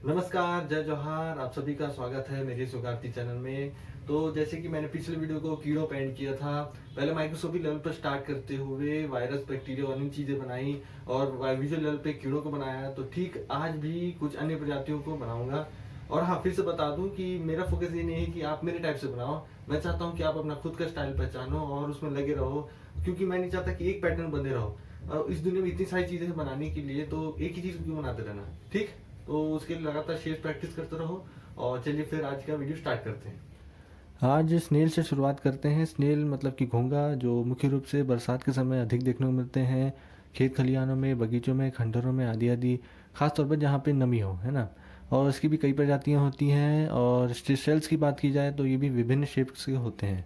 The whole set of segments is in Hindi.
नमस्कार, जय जोहार। आप सभी का स्वागत है मेरे सुगारती चैनल में। तो जैसे कि मैंने पिछले वीडियो को कीड़ों पे एंड किया था, पहले माइक्रोस्कोपिक लेवल पर स्टार्ट करते हुए वायरस, बैक्टीरिया और अन्य चीजें बनाई और विजुअल लेवल पे कीड़ों को बनाया। तो ठीक आज भी कुछ अन्य प्रजातियों को बनाऊंगा। और हाँ, फिर से बता दूं कि मेरा फोकस ये नहीं है कि आप मेरे टाइप से बनाओ। मैं चाहता हूँ कि आप अपना खुद का स्टाइल पहचानो और उसमें लगे रहो, क्योंकि मैं नहीं चाहता कि एक पैटर्न बंधे रहो। और इस दुनिया में इतनी सारी चीजें हैं बनाने के लिए, तो एक ही चीज क्यों बनाते रहना। ठीक, तो उसके लिए लगातार शेष प्रैक्टिस करते रहो। और चलिए फिर आज का वीडियो स्टार्ट करते हैं। आज स्नेल से शुरुआत करते हैं। स्नेल मतलब कि घोंघा, जो मुख्य रूप से बरसात के समय अधिक देखने को मिलते हैं, खेत खलिहानों में, बगीचों में, खंडहरों में आदि आदि, खासतौर पर जहाँ पे नमी हो, है ना। और इसकी भी कई प्रजातियाँ होती हैं। और शेल्स की बात की जाए तो ये भी विभिन्न शेप्स के होते हैं।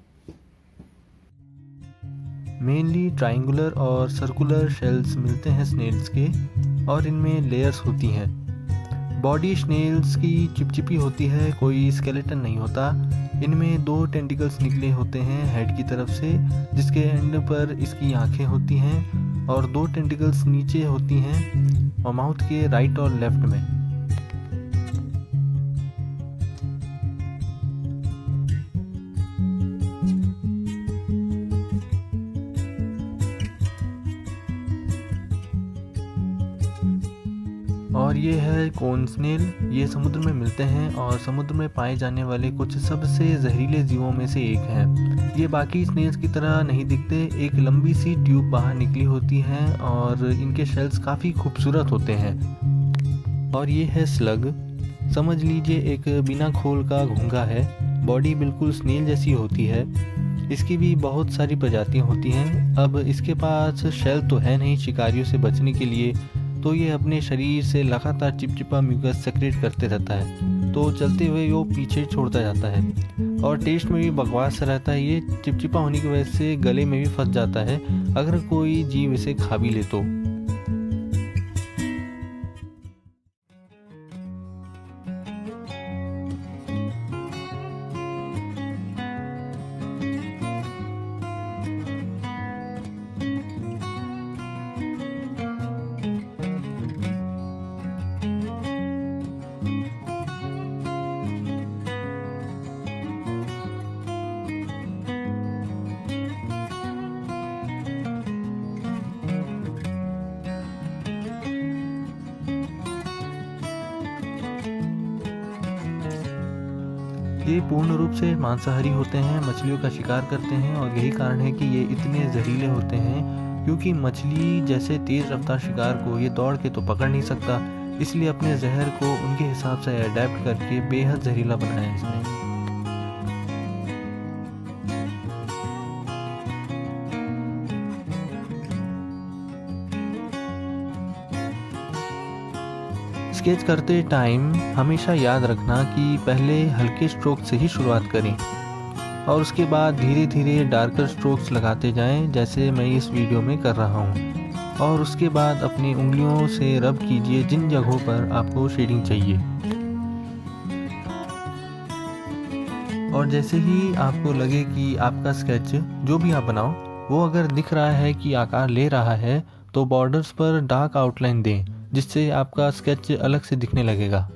मेनली ट्राइंगुलर और सर्कुलर शेल्स मिलते हैं स्नेल्स के, और इनमें लेयर्स होती हैं। बॉडी स्नेल्स की चिपचिपी होती है, कोई स्केलेटन नहीं होता। इनमें 2 टेंटिकल्स निकले होते हैं हेड की तरफ से, जिसके एंड पर इसकी आंखें होती हैं, और 2 टेंटिकल्स नीचे होती हैं और माउथ के राइट और लेफ्ट में। और ये है कोन स्नेल। ये समुद्र में मिलते हैं और समुद्र में पाए जाने वाले कुछ सबसे जहरीले जीवों में से एक हैं। ये बाकी स्नेल्स की तरह नहीं दिखते। एक लंबी सी ट्यूब बाहर निकली होती है और इनके शेल्स काफ़ी खूबसूरत होते हैं। और ये है स्लग। समझ लीजिए एक बिना खोल का घोंघा है। बॉडी बिल्कुल स्नेल जैसी होती है। इसकी भी बहुत सारी प्रजातियां होती हैं। अब इसके पास शेल तो है नहीं शिकारियों से बचने के लिए, तो ये अपने शरीर से लगातार चिपचिपा म्यूकस सेक्रेट करते रहता है, तो चलते हुए वो पीछे छोड़ता जाता है। और टेस्ट में भी बकवास रहता है। ये चिपचिपा होने की वजह से गले में भी फंस जाता है अगर कोई जीव इसे खा भी ले तो। ये पूर्ण रूप से मांसाहारी होते हैं, मछलियों का शिकार करते हैं, और यही कारण है कि ये इतने जहरीले होते हैं, क्योंकि मछली जैसे तेज रफ्तार शिकार को ये दौड़ के तो पकड़ नहीं सकता, इसलिए अपने जहर को उनके हिसाब से अडेप्ट करके बेहद जहरीला बनाया है इसने। स्केच करते टाइम हमेशा याद रखना कि पहले हल्के स्ट्रोक से ही शुरुआत करें और उसके बाद धीरे धीरे डार्कर स्ट्रोक्स लगाते जाएं, जैसे मैं इस वीडियो में कर रहा हूं। और उसके बाद अपनी उंगलियों से रब कीजिए जिन जगहों पर आपको शेडिंग चाहिए। और जैसे ही आपको लगे कि आपका स्केच जो भी आप बनाओ वो अगर दिख रहा है कि आकार ले रहा है, तो बॉर्डर्स पर डार्क आउटलाइन दें, जिससे आपका स्केच अलग से दिखने लगेगा।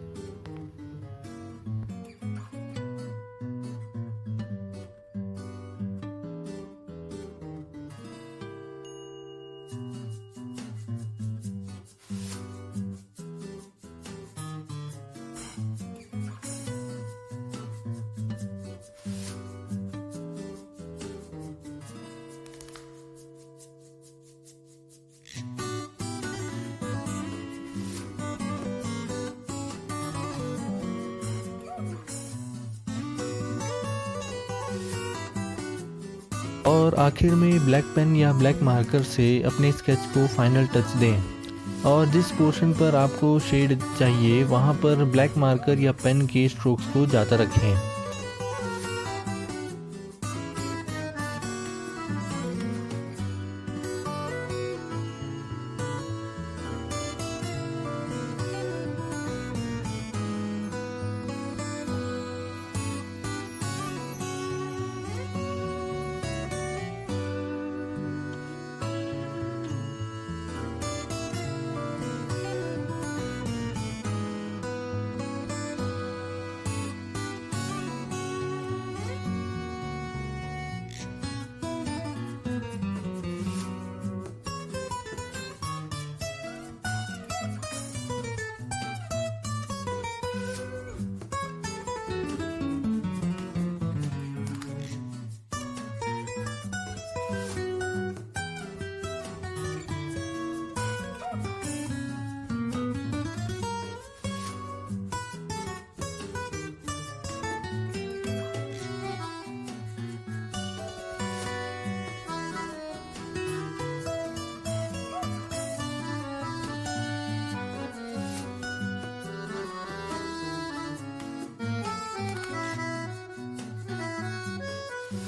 और आखिर में ब्लैक पेन या ब्लैक मार्कर से अपने स्केच को फाइनल टच दें। और जिस पोर्शन पर आपको शेड चाहिए वहाँ पर ब्लैक मार्कर या पेन के स्ट्रोक्स को ज़्यादा रखें।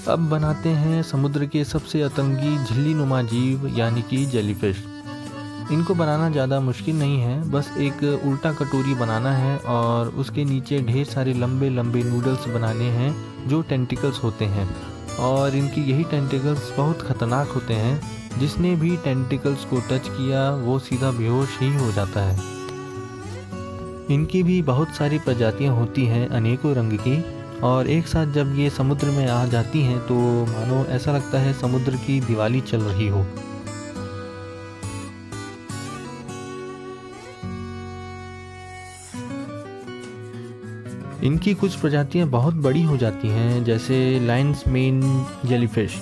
अब बनाते हैं समुद्र के सबसे आतंकी झिल्ली नुमा जीव यानी कि जेलीफिश। इनको बनाना ज़्यादा मुश्किल नहीं है, बस एक उल्टा कटोरी बनाना है और उसके नीचे ढेर सारे लंबे लंबे नूडल्स बनाने हैं जो टेंटिकल्स होते हैं। और इनकी यही टेंटिकल्स बहुत ख़तरनाक होते हैं, जिसने भी टेंटिकल्स को टच किया वो सीधा बेहोश ही हो जाता है। इनकी भी बहुत सारी प्रजातियां होती हैं अनेकों रंग की, और एक साथ जब ये समुद्र में आ जाती हैं तो मानो ऐसा लगता है समुद्र की दिवाली चल रही हो। इनकी कुछ प्रजातियां बहुत बड़ी हो जाती हैं, जैसे लायंस मेन जेलीफिश।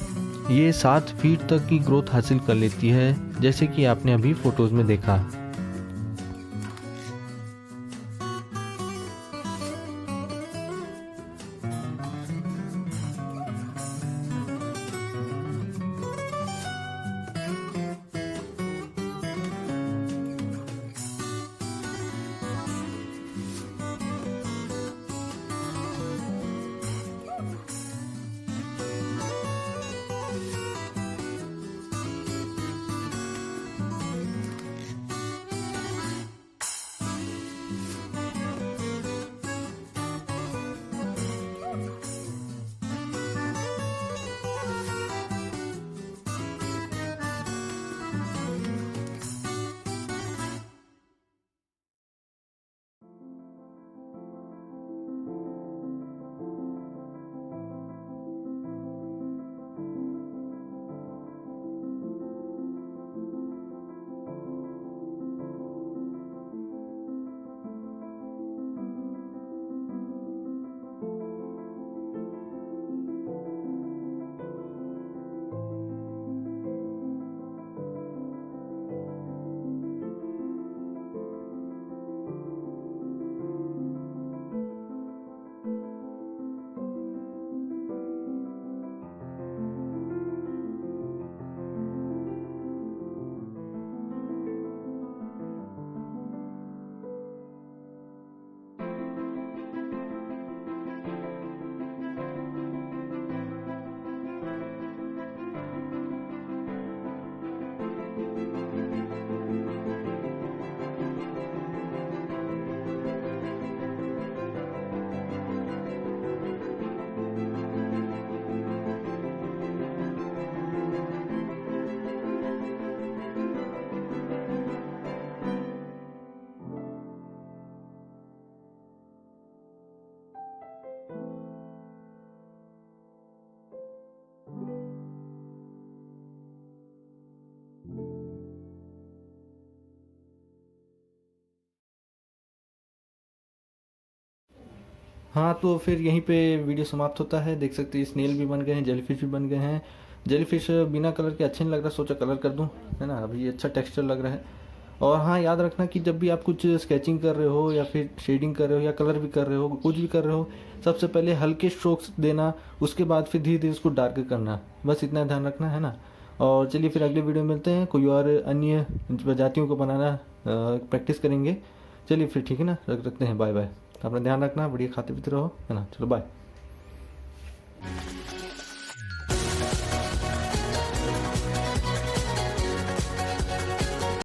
ये 7 फीट तक की ग्रोथ हासिल कर लेती है, जैसे कि आपने अभी फोटोज़ में देखा। हाँ, तो फिर यहीं पे वीडियो समाप्त होता है। देख सकते हैं स्नेल भी बन गए हैं, जेलीफिश भी बन गए हैं। जेलीफिश बिना कलर के अच्छे नहीं लग रहा, सोचा कलर कर दूं, है ना। अभी ये अच्छा टेक्सचर लग रहा है। और हाँ, याद रखना कि जब भी आप कुछ स्केचिंग कर रहे हो या फिर शेडिंग कर रहे हो या कलर भी कर रहे हो, कुछ भी कर रहे हो, सबसे पहले हल्के स्ट्रोक्स देना, उसके बाद फिर धीरे धीरे उसको डार्क करना। बस इतना ध्यान रखना, है ना। और चलिए फिर अगले वीडियो में मिलते हैं, कोई और अन्य प्रजातियों को बनाना प्रैक्टिस करेंगे। चलिए फिर ठीक है ना, रखते हैं। Bye bye. अपना ध्यान रखना, बढ़िया खाते पीते रहो, है ना। चलो बाय।